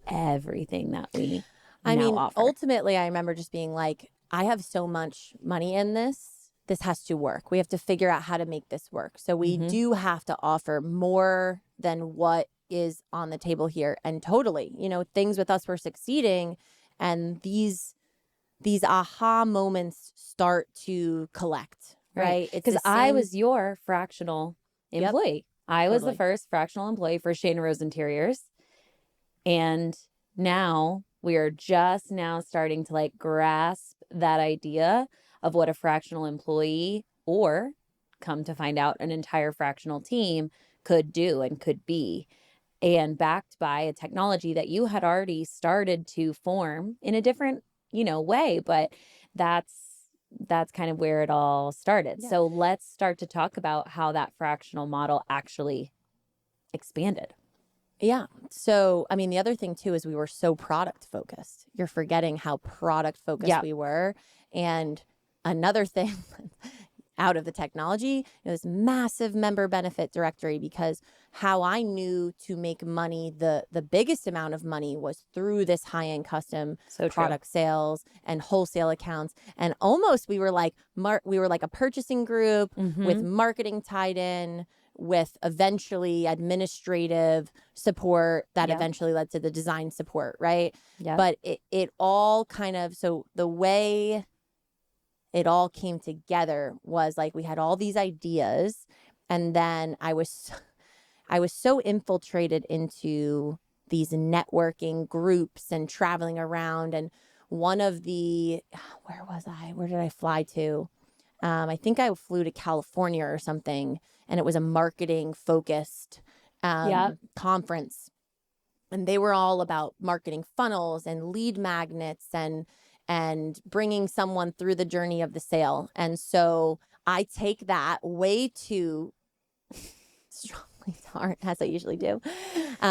everything that we offer. Ultimately, I remember just being like, I have so much money in this. This has to work. We have to figure out how to make this work. So we do have to offer more than what is on the table here. And totally, things with us were succeeding, and these aha moments start to collect, right? Because I was your fractional employee. I was the first fractional employee for Shayna Rose Interiors. And now we are just now starting to like grasp that idea of what a fractional employee, or come to find out an entire fractional team, could do and could be, and backed by a technology that you had already started to form in a different, way. But that's kind of where it all started. Yeah. So let's start to talk about how that fractional model actually expanded. Yeah. So, the other thing too is we were so product focused. You're forgetting how product focused we were. And another thing out of the technology, this massive member benefit directory, because how I knew to make money, the biggest amount of money, was through this high-end custom product sales and wholesale accounts. And almost we were like a purchasing group with marketing tied in, with eventually administrative support that eventually led to the design support, right? Yeah. But it all kind of, so the way it all came together was like we had all these ideas, and then I was so infiltrated into these networking groups and traveling around. And one of the, where did I fly to? I think I flew to California or something, and it was a marketing focused conference. And they were all about marketing funnels and lead magnets and bringing someone through the journey of the sale. And so I take that way too strongly to heart, as I usually do,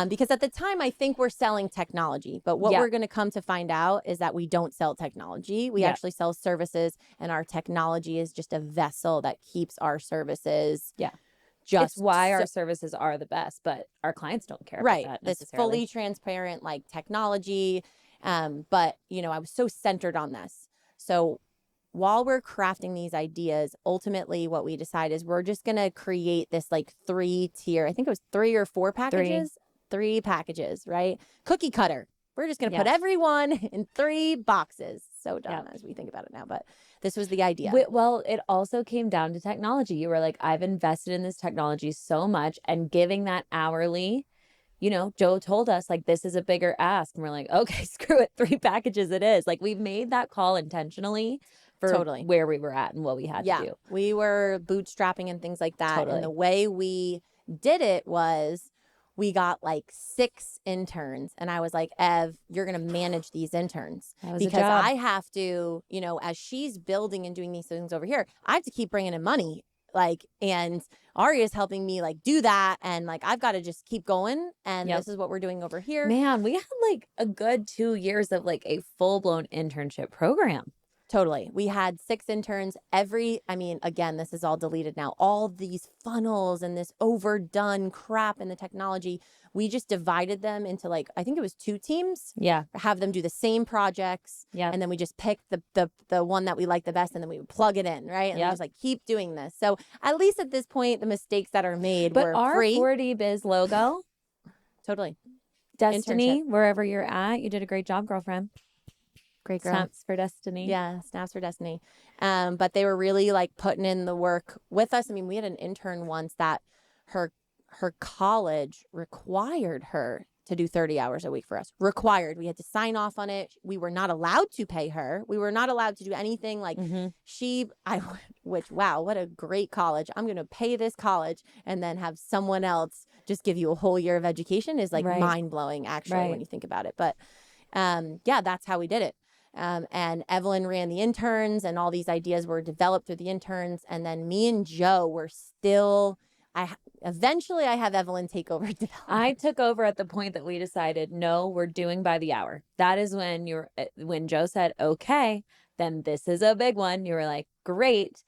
because at the time I think we're selling technology, but what we're going to come to find out is that we don't sell technology. We actually sell services, and our technology is just a vessel that keeps our services. Yeah. It's why our services are the best, but our clients don't care about that necessarily. This fully transparent like technology. But I was so centered on this. So while we're crafting these ideas, ultimately what we decide is we're just going to create this like 3-tier, I think it was 3 or 4 packages, 3 packages, right? Cookie cutter. We're just going to put everyone in 3 boxes. So dumb as we think about it now, but this was the idea. Well, it also came down to technology. You were like, I've invested in this technology so much, and giving that hourly. Joe told us like, this is a bigger ask. And we're like, okay, screw it. 3 packages it is. Like, we made that call intentionally for where we were at and what we had to do. We were bootstrapping and things like that. And the way we did it was we got like 6 interns. And I was like, Ev, you're going to manage these interns. Because I have to, as she's building and doing these things over here, I have to keep bringing in money. And Aria's helping me do that. And I've got to just keep going. And this is what we're doing over here. Man, we had a good 2 years of a full blown internship program. Totally. We had 6 interns. Again, this is all deleted now. All these funnels and this overdone crap in the technology, we just divided them into like, I think it was 2 teams. Yeah. Have them do the same projects. Yeah. And then we just picked the one that we like the best, and then we would plug it in, right? And we just like keep doing this. So at least at this point, the mistakes that are made were our free. 40 Biz logo, Totally. Destiny, Internship. wherever you're at, you did a great job, girlfriend. Great girl. Snaps for Destiny. Yeah, Snaps for Destiny. But they were really like putting in the work with us. I mean, we had an intern once that her college required her to do 30 hours a week for us. Required. We had to sign off on it. We were not allowed to pay her. We were not allowed to do anything like wow, what a great college. I'm going to pay this college and then have someone else just give you a whole year of education is like mind blowing actually when you think about it. But yeah, that's how we did it. And Evelyn ran the interns, and all these ideas were developed through the interns. And then me and Joe were still, eventually I have Evelyn take over development. I took over at the point that we decided, no, we're doing by the hour. That is when Joe said, okay, then this is a big one. You were like, great.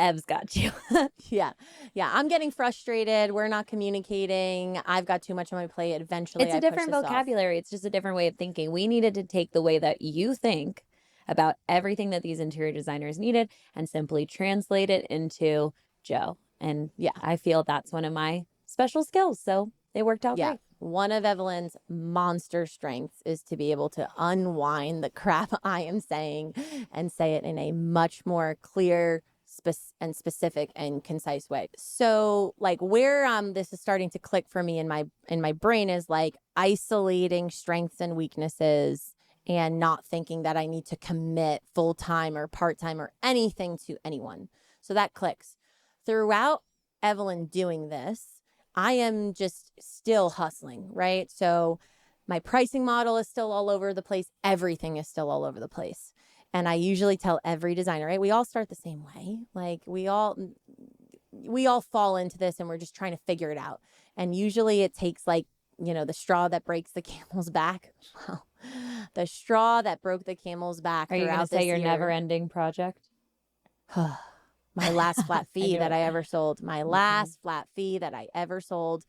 Ev's got you. Yeah. I'm getting frustrated. We're not communicating. I've got too much on my plate. Eventually, it's a different vocabulary. It's just a different way of thinking. We needed to take the way that you think about everything that these interior designers needed and simply translate it into Joe. And yeah, I feel that's one of my special skills. So they worked out great. One of Evelyn's monster strengths is to be able to unwind the crap I am saying and say it in a much more clear and specific and concise way. So like where this is starting to click for me in my brain is like isolating strengths and weaknesses and not thinking that I need to commit full-time or part-time or anything to anyone. So that clicks. Throughout Evelyn doing this, I am just still hustling, right? So my pricing model is still all over the place. Everything is still all over the place. And I usually tell every designer, right? We all start the same way. Like we all fall into this and we're just trying to figure it out. And usually it takes like, the straw that breaks the camel's back. Well, the straw that broke the camel's back. Are you going to say your never-ending project? My last flat fee that I ever sold. My last flat fee that I ever sold.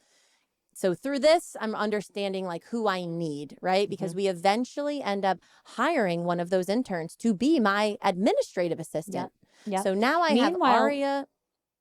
So through this, I'm understanding like who I need, right? Because we eventually end up hiring one of those interns to be my administrative assistant. Yeah. So now I have Aria.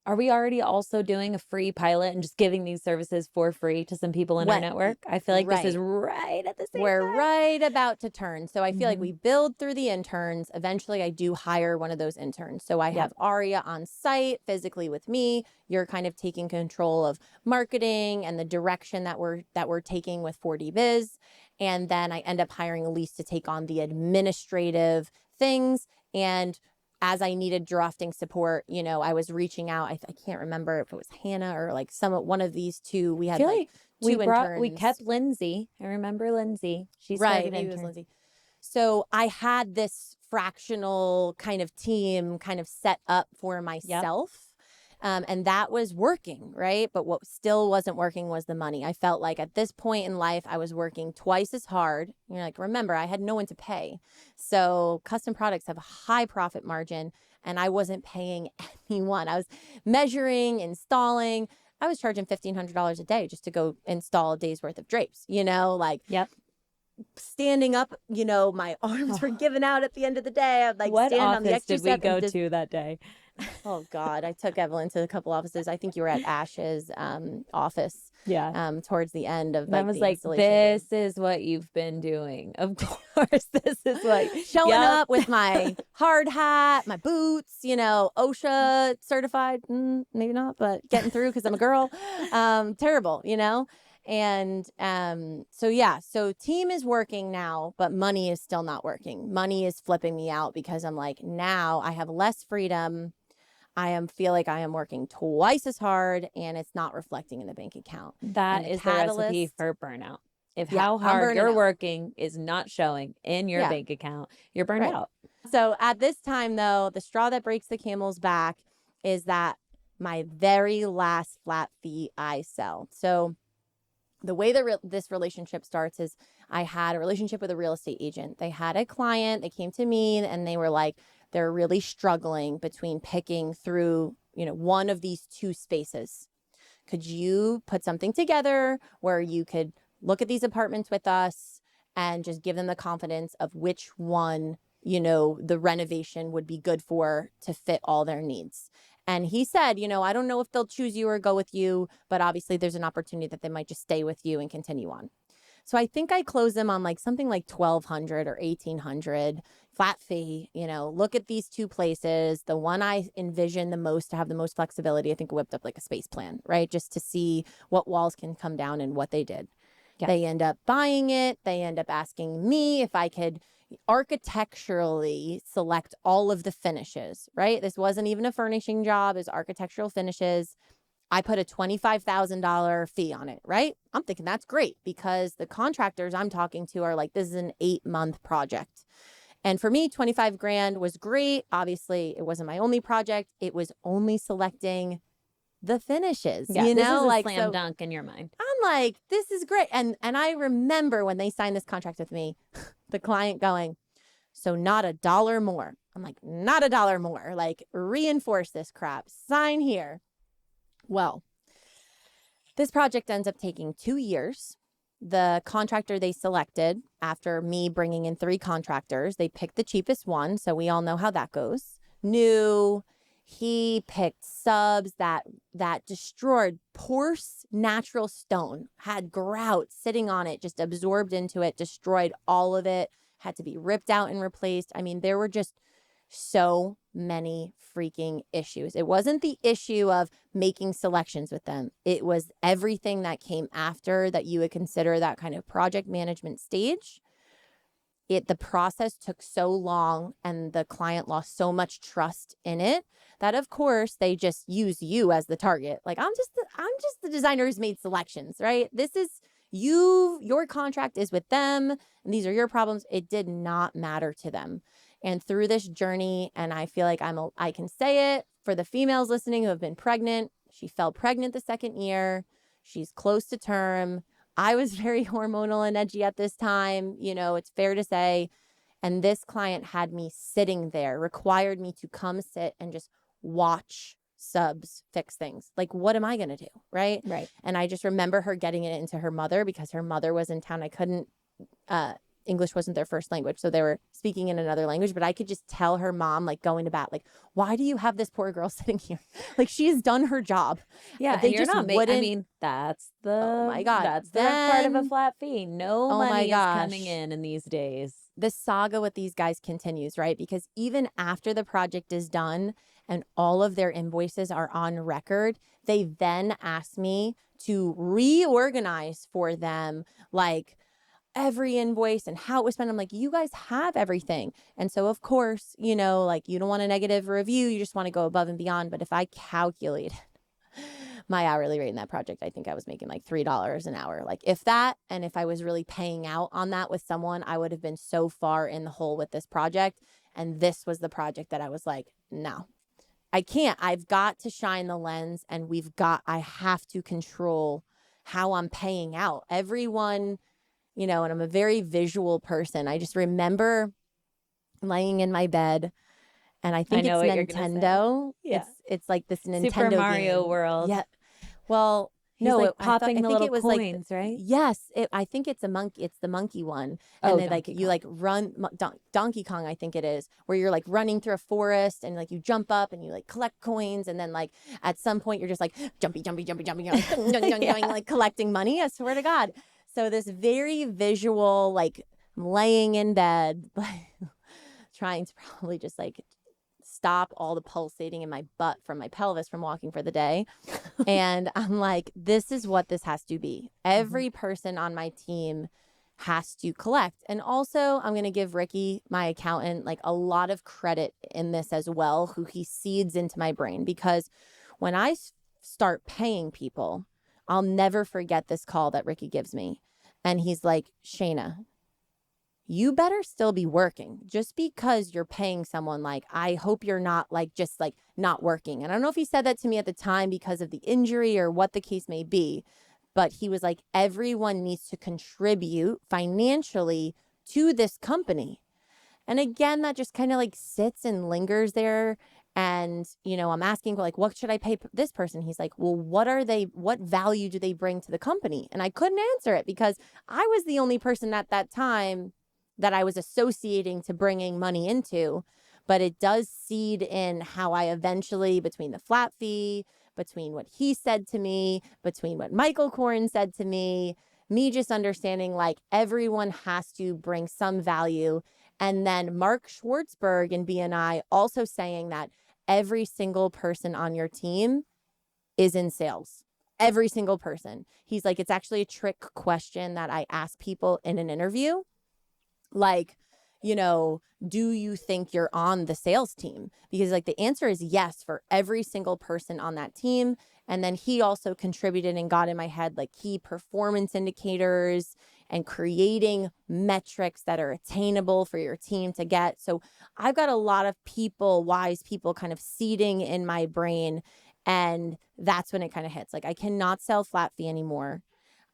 Are we already also doing a free pilot and just giving these services for free to some people in our network? I feel like this is right at the same time. We're right about to turn. So I feel like we build through the interns. Eventually, I do hire one of those interns. So I have Aria on site physically with me. You're kind of taking control of marketing and the direction that we're taking with 4D Biz. And then I end up hiring Elise to take on the administrative things. And as I needed drafting support, I was reaching out. I can't remember if it was Hannah or like one of these two. We had like two interns. We kept Lindsay. I remember Lindsay. She started maybe it was Lindsay. So I had this fractional kind of team kind of set up for myself. And that was working, right? But what still wasn't working was the money. I felt like at this point in life, I was working twice as hard. Remember, I had no one to pay. So custom products have a high profit margin and I wasn't paying anyone. I was measuring, installing. I was charging $1,500 a day just to go install a day's worth of drapes, standing up, my arms were giving out at the end of the day. I'd like stand on the extra step. What office did we go to that day? Oh God, I took Evelyn to a couple offices. I think you were at Ash's office. Yeah. Towards the end of I was like, this is what you've been doing. Of course, this is like showing up with my hard hat, my boots, OSHA certified, maybe not, but getting through because I'm a girl. Terrible, And so team is working now, but money is still not working. Money is flipping me out because I'm like, now I have less freedom. Feel like I am working twice as hard and it's not reflecting in the bank account. That is the recipe for burnout. If how hard you're working is not showing in your bank account, you're burned out. So at this time though, the straw that breaks the camel's back is that my very last flat fee I sell. So the way that this relationship starts is I had a relationship with a real estate agent. They had a client, they came to me and they were like, they're really struggling between picking through, one of these two spaces. Could you put something together where you could look at these apartments with us and just give them the confidence of which one, the renovation would be good for to fit all their needs? And he said, I don't know if they'll choose you or go with you, but obviously there's an opportunity that they might just stay with you and continue on. So I think I closed them on like something like 1,200 or 1,800 flat fee. Look at these two places. The one I envision the most to have the most flexibility, I think whipped up like a space plan, right? Just to see what walls can come down and what they did. Yeah. They end up buying it. They end up asking me if I could architecturally select all of the finishes, right? This wasn't even a furnishing job, it's architectural finishes. I put a $25,000 fee on it, right? I'm thinking that's great because the contractors I'm talking to are like, this is an 8-month project. And for me, 25 grand was great. Obviously, it wasn't my only project. It was only selecting the finishes, this is a slam dunk in your mind. I'm like, this is great. And I remember when they signed this contract with me, the client going, so not $1 more. I'm like, not $1 more. Like, reinforce this crap. Sign here. Well, this project ends up taking 2 years. The contractor they selected, after me bringing in 3 contractors, they picked the cheapest one. So we all know how that goes. New. He picked subs that destroyed porous natural stone, had grout sitting on it, just absorbed into it, destroyed all of it, had to be ripped out and replaced. I mean, there were just so many freaking issues. It wasn't the issue of making selections with them. It was everything that came after that you would consider that kind of project management stage. The process took so long and the client lost so much trust in it that of course they just use you as the target. Like, I'm just the designer who's made selections, right? This is your contract is with them and these are your problems. It did not matter to them. And through this journey, and I feel like I can say it for the females listening who have been pregnant, she fell pregnant the 2nd year. She's close to term. I was very hormonal and edgy at this time, it's fair to say. And this client had me sitting there, required me to come sit and just watch subs fix things. Like, what am I going to do? Right. And I just remember her getting it into her mother because her mother was in town. I couldn't, English wasn't their first language. So they were speaking in another language, but I could just tell her mom, like, going to bat, like, why do you have this poor girl sitting here? Like, she's done her job. Yeah. They and you're just not wouldn't. I mean, that's the, oh my God. That's the part of a flat fee. No money is coming in these days. The saga with these guys continues, right? Because even after the project is done and all of their invoices are on record, they then ask me to reorganize for them, like, every invoice and how it was spent. I'm like, you guys have everything. And so of course, like, you don't want a negative review. You just want to go above and beyond. But if I calculate my hourly rate in that project, I think I was making like $3 an hour, like if that. And if I was really paying out on that with someone, I would have been so far in the hole with this project. And this was the project that I was like, no, I can't. I've got to shine the lens and I have to control how I'm paying out. Everyone, and I'm a very visual person. I just remember laying in my bed and I think it's Nintendo. Yeah. It's like this Nintendo Super Mario game. World. Yeah. Well, no, like popping the little it was coins, like, right? Yes, I think it's a monkey. It's the monkey one, and then you like run Donkey Kong. I think it is where you're like running through a forest and like you jump up and you like collect coins, and then like at some point you're just like jumpy, like collecting money. I swear to God. So this very visual, like laying in bed, trying to probably just like stop all the pulsating in my butt from my pelvis from walking for the day. And I'm like, this is what this has to be. Every person on my team has to collect. And also I'm going to give Ricky, my accountant, like a lot of credit in this as well, who he seeds into my brain, because when I start paying people, I'll never forget this call that Ricky gives me. And he's like, Shayna, you better still be working. Just because you're paying someone, like, I hope you're not like just like not working. And I don't know if he said that to me at the time because of the injury or what the case may be, but he was like, everyone needs to contribute financially to this company. And again, that just kind of like sits and lingers there. And, I'm asking like, what should I pay this person? He's like, well, what value do they bring to the company? And I couldn't answer it because I was the only person at that time that I was associating to bringing money into. But it does seed in how I eventually, between the flat fee, between what he said to me, between what Michael Korn said to me just understanding like everyone has to bring some value. And then Mark Schwartzberg in BNI also saying that every single person on your team is in sales. Every single person. He's like, it's actually a trick question that I ask people in an interview. Like, do you think you're on the sales team? Because like the answer is yes for every single person on that team. And then he also contributed and got in my head like key performance indicators and creating metrics that are attainable for your team to get. So I've got a lot of wise people kind of seeding in my brain. And that's when it kind of hits. Like I cannot sell flat fee anymore.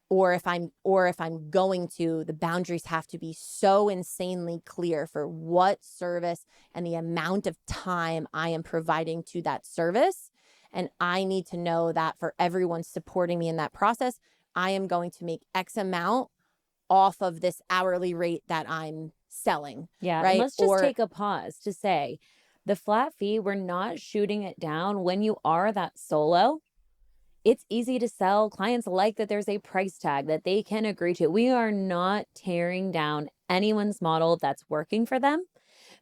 Or if I'm going to, the boundaries have to be so insanely clear for what service and the amount of time I am providing to that service. And I need to know that for everyone supporting me in that process, I am going to make X amount off of this hourly rate that I'm selling. Yeah. Right. And let's just take a pause to say the flat fee, we're not shooting it down when you are that solo. It's easy to sell. Clients like that there's a price tag that they can agree to. We are not tearing down anyone's model that's working for them.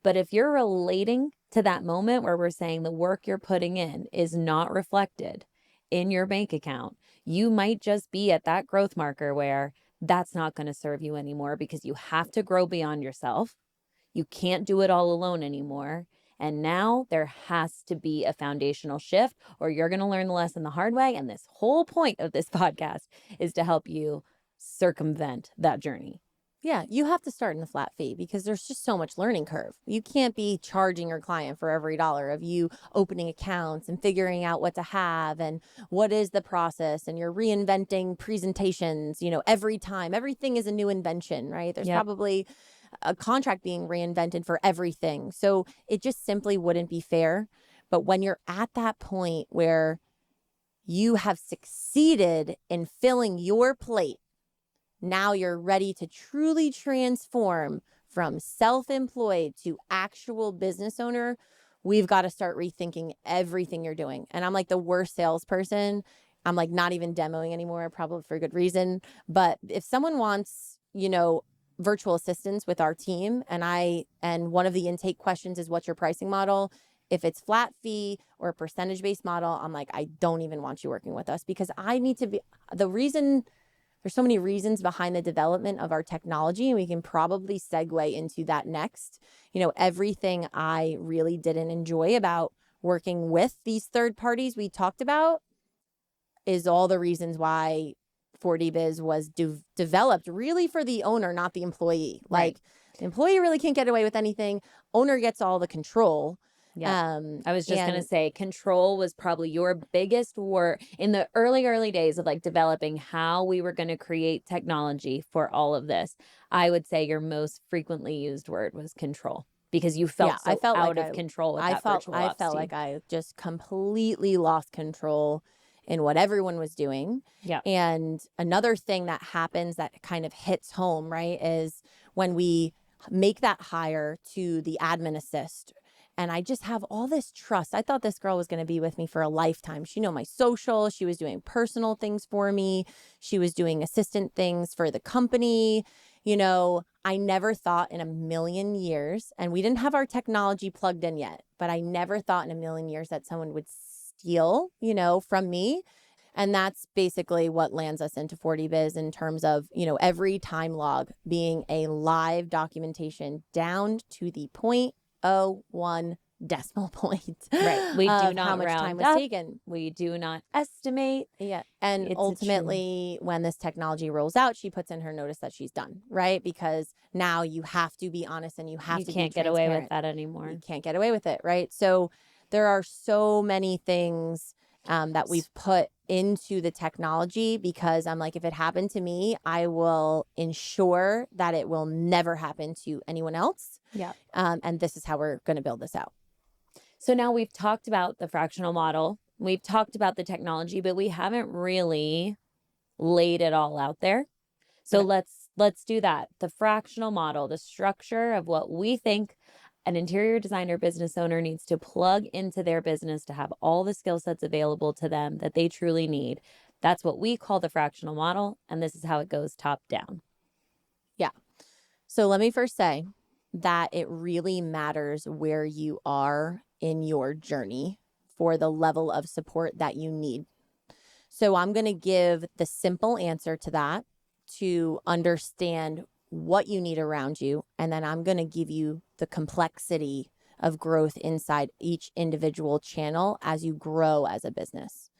But if you're relating to that moment where we're saying the work you're putting in is not reflected in your bank account, you might just be at that growth marker where that's not going to serve you anymore because you have to grow beyond yourself. You can't do it all alone anymore. And now there has to be a foundational shift, or you're going to learn the lesson the hard way. And this whole point of this podcast is to help you circumvent that journey. Yeah, you have to start in the flat fee because there's just so much learning curve. You can't be charging your client for every dollar of you opening accounts and figuring out what to have and what is the process, and you're reinventing presentations, every time. Everything is a new invention, right? There's probably a contract being reinvented for everything. So it just simply wouldn't be fair. But when you're at that point where you have succeeded in filling your plate, now you're ready to truly transform from self-employed to actual business owner. We've got to start rethinking everything you're doing. And I'm like the worst salesperson. I'm like not even demoing anymore, probably for good reason. But if someone wants, virtual assistants with our team, and one of the intake questions is what's your pricing model? If it's flat fee or a percentage-based model, I'm like, I don't even want you working with us because I need to be there's so many reasons behind the development of our technology, and we can probably segue into that next. Everything I really didn't enjoy about working with these third parties we talked about is all the reasons why 40Biz was developed really for the owner, not the employee. Right. Like the employee really can't get away with anything. Owner gets all the control. Yeah. I was just going to say control was probably your biggest work in the early days of like developing how we were going to create technology for all of this. I would say your most frequently used word was control because you felt I felt out of control with that virtual ops I felt team. like I just completely lost control in what everyone was doing. Yeah. And another thing that happens that kind of hits home, right, is when we make that hire to the admin assist. And I just have all this trust. I thought this girl was going to be with me for a lifetime. She knew my social. She was doing personal things for me. She was doing assistant things for the company. I never thought in a million years, and we didn't have our technology plugged in yet, but I never thought in a million years that someone would steal, from me. And that's basically what lands us into 40Biz in terms of, every time log being a live documentation down to the 0.01 decimal point. Right. We do not how much round time was up. taken. We do not estimate. Yeah. And It's ultimately, when this technology rolls out, she puts in her notice that she's done, right? Because now you have to be honest and you have to be can't get away with that anymore. You can't get away with it, right? So there are so many things that we've put into the technology, because I'm like, if it happened to me, I will ensure that it will never happen to anyone else. Yeah. And this is how we're going to build this out. So now we've talked about the fractional model, we've talked about the technology, but we haven't really laid it all out there. So let's do that. The fractional model, the structure of what we think an interior designer business owner needs to plug into their business to have all the skill sets available to them that they truly need. That's what we call the fractional model, and this is how it goes top down. Yeah. So let me first say that it really matters where you are in your journey for the level of support that you need. So I'm going to give the simple answer to that, to understand what you need around you. And then I'm going to give you the complexity of growth inside each individual channel as you grow as a business.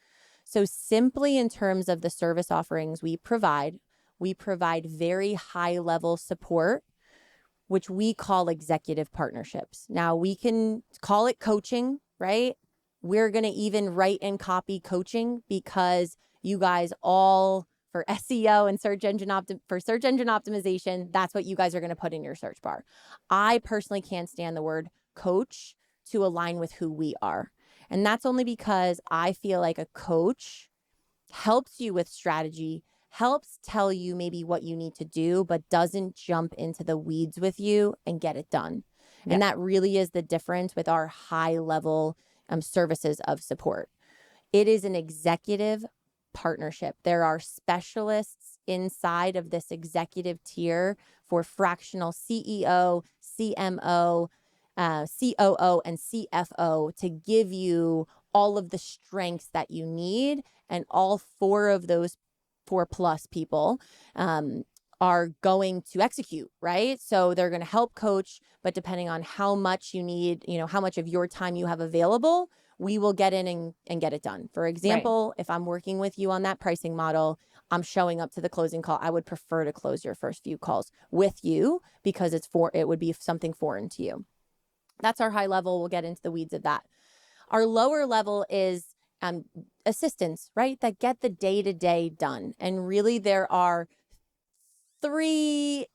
So simply in terms of the service offerings we provide very high level support, which we call executive partnerships. Now we can call it coaching, right? We're going to even write and copy coaching, because you guys all, for SEO and search engine optimization, that's what you guys are going to put in your search bar. I personally can't stand the word coach to align with who we are. And that's only because I feel like a coach helps you with strategy, helps tell you maybe what you need to do, but doesn't jump into the weeds with you and get it done. Yeah. And that really is the difference with our high level services of support. It is an executive partnership. There are specialists inside of this executive tier for fractional CEO, CMO, COO, and CFO to give you all of the strengths that you need. And all four of those 4+ people are going to execute, right? So they're going to help coach, but depending on how much you need, how much of your time you have available, we will get in and get it done. For example, right, if I'm working with you on that pricing model, I'm showing up to the closing call. I would prefer to close your first few calls with you, because it would be something foreign to you. That's our high level. We'll get into the weeds of that. Our lower level is assistants, right? That get the day-to-day done. And really there are 3+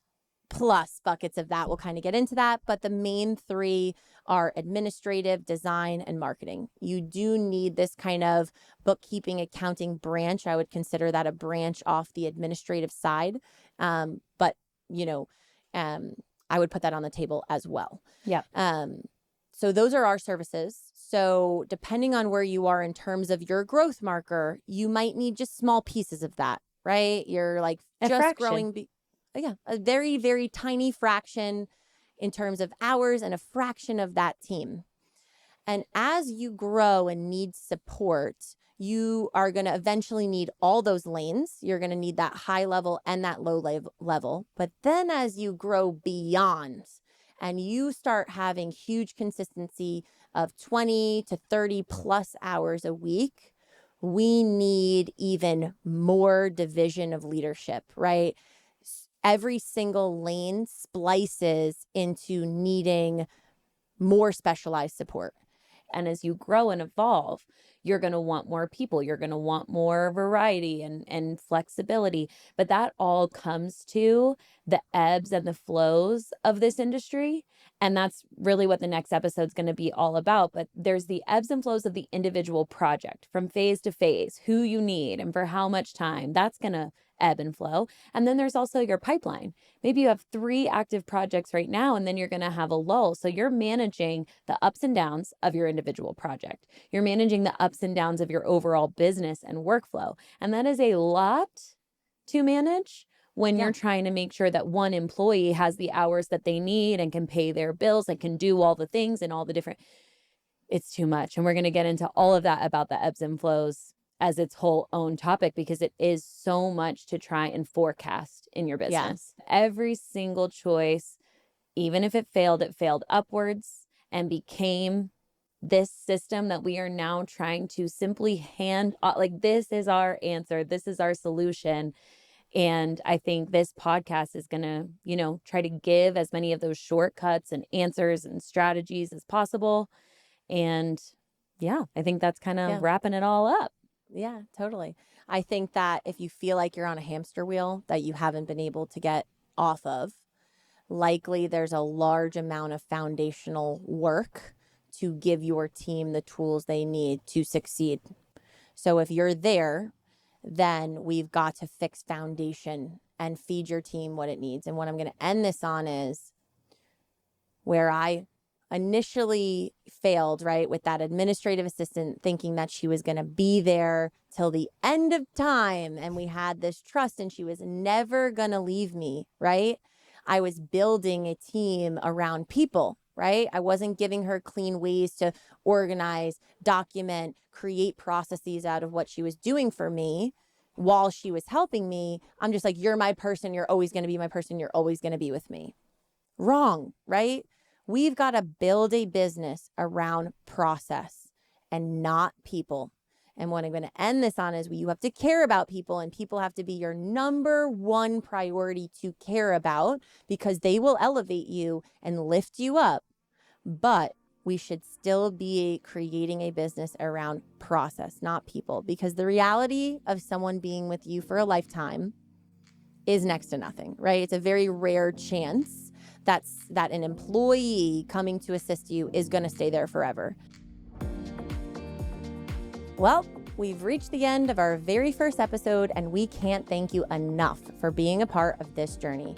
buckets of that. We'll kind of get into that, but the main 3 are administrative, design, and marketing. You do need this kind of bookkeeping, accounting branch. I would consider that a branch off the administrative side. But I would put that on the table as well. Yeah. So those are our services. So depending on where you are in terms of your growth marker, you might need just small pieces of that, right? You're like just growing. A very, very tiny fraction in terms of hours, and a fraction of that team. And as you grow and need support, you are going to eventually need all those lanes. You're going to need that high level and that low level. But then as you grow beyond and you start having huge consistency of 20 to 30+ hours a week, we need even more division of leadership, right? Every single lane splices into needing more specialized support. And as you grow and evolve, you're going to want more people. You're going to want more variety and flexibility. But that all comes to the ebbs and the flows of this industry. And that's really what the next episode is going to be all about. But there's the ebbs and flows of the individual project from phase to phase, who you need and for how much time. That's going to ebb and flow. And then there's also your pipeline. Maybe you have 3 active projects right now, and then you're going to have a lull. So you're managing the ups and downs of your individual project. You're managing the ups and downs of your overall business and workflow. And that is a lot to manage when you're trying to make sure that one employee has the hours that they need and can pay their bills and can do all the things and all the different. It's too much. And we're going to get into all of that about the ebbs and flows as its whole own topic, because it is so much to try and forecast in your business. Yeah. Every single choice, even if it failed upwards and became this system that we are now trying to simply hand, like, this is our answer. This is our solution. And I think this podcast is going to, try to give as many of those shortcuts and answers and strategies as possible. And Yeah, I think that's kind of Yeah. wrapping it all up. Yeah, totally. I think that if you feel like you're on a hamster wheel that you haven't been able to get off of, likely there's a large amount of foundational work to give your team the tools they need to succeed. So if you're there, then we've got to fix foundation and feed your team what it needs. And what I'm going to end this on is where I initially failed, right, with that administrative assistant thinking that she was going to be there till the end of time. And we had this trust and she was never going to leave me, right? I was building a team around people, right? I wasn't giving her clean ways to organize, document, create processes out of what she was doing for me while she was helping me. I'm just like, you're my person. You're always going to be my person. You're always going to be with me. Wrong, right? We've got to build a business around process and not people. And what I'm going to end this on is you have to care about people, and people have to be your number one priority to care about because they will elevate you and lift you up. But we should still be creating a business around process, not people, because the reality of someone being with you for a lifetime is next to nothing, right? It's a very rare chance that an employee coming to assist you is going to stay there forever. Well, we've reached the end of our very first episode, and we can't thank you enough for being a part of this journey.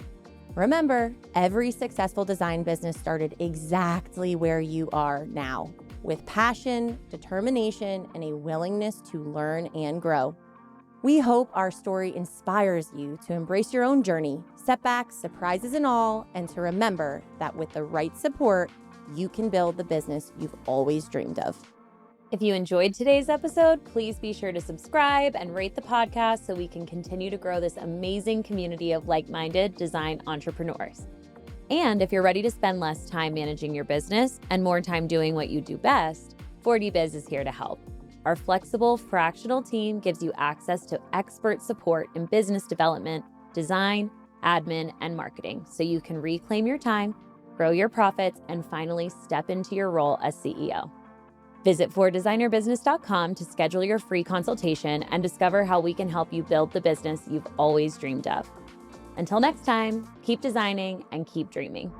Remember, every successful design business started exactly where you are now, with passion, determination, and a willingness to learn and grow. We hope our story inspires you to embrace your own journey, setbacks, surprises, and all, and to remember that with the right support, you can build the business you've always dreamed of. If you enjoyed today's episode, please be sure to subscribe and rate the podcast so we can continue to grow this amazing community of like-minded design entrepreneurs. And if you're ready to spend less time managing your business and more time doing what you do best, 40Biz is here to help. Our flexible fractional team gives you access to expert support in business development, design, admin, and marketing so you can reclaim your time, grow your profits, and finally step into your role as CEO. Visit fordesignerbusiness.com to schedule your free consultation and discover how we can help you build the business you've always dreamed of. Until next time, keep designing and keep dreaming.